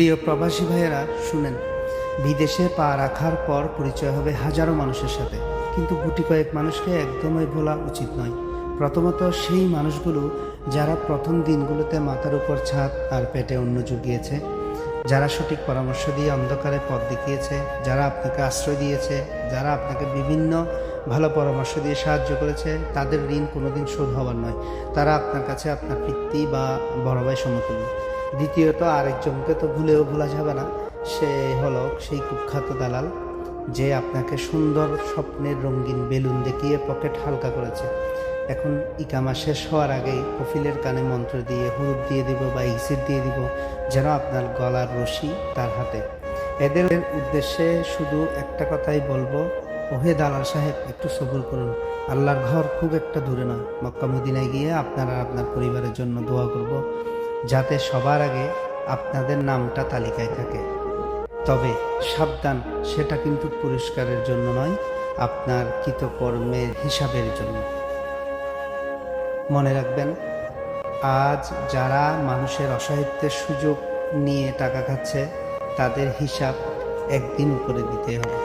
প্রিয় প্রবাসী ভাইয়েরা শুনেন, বিদেশে পা রাখার পর পরিচয় হবে হাজারো মানুষের সাথে, কিন্তু গুটি কয়েক মানুষকে একদমই ভোলা উচিত নয়। প্রথমত সেই মানুষগুলো যারা প্রথম দিনগুলোতে মাথার উপর ছাদ আর পেটে অন্ন জুগিয়েছে, যারা সঠিক পরামর্শ দিয়ে অন্ধকারে পথ দেখিয়েছে, যারা আপনাকে আশ্রয় দিয়েছে, যারা আপনাকে বিভিন্ন ভালো পরামর্শ দিয়ে সাহায্য করেছে, তাদের ঋণ কোনোদিন শোধ হওয়ার নয়। তারা আপনার কাছে আপনার পিতৃ বা বড় ভাই সমতুল্য। দ্বিতীয়ত, আরেকজনকে তো ভুলেও ভোলা যাবে না, সে হলো সেই কুখ্যাত দালাল যে আপনাকে সুন্দর স্বপ্নের রঙিন বেলুন দেখিয়ে পকেট হালকা করেছে। এখন ইকামা শেষ হওয়ার আগেই কফিলের কানে মন্ত্র দিয়ে হুরুপ দিয়ে দিব বা ইসির দিয়ে দিব, যেন আপনার গলার রশি তার হাতে। এদের উদ্দেশ্যে শুধু একটা কথাই বলবো, ওহে দালাল সাহেব, একটু সবুর করুন। আল্লাহর ঘর খুব একটা দূরে নয়। মক্কা মদিনায় গিয়ে আপনারা আপনার পরিবারের জন্য দোয়া করব, যাতে সবার আগে আপনাদের নামটা তালিকায় থাকে। তবে সাবধান, সেটা কিন্তু পুরস্কারের জন্য নয়, আপনার কৃতকর্মের হিসাবের জন্য। মনে রাখবেন, আজ যারা মানুষের অসাহিত্যের সুযোগ নিয়ে টাকা খাচ্ছে, তাদের হিসাব একদিন উপরে দিতে হবে।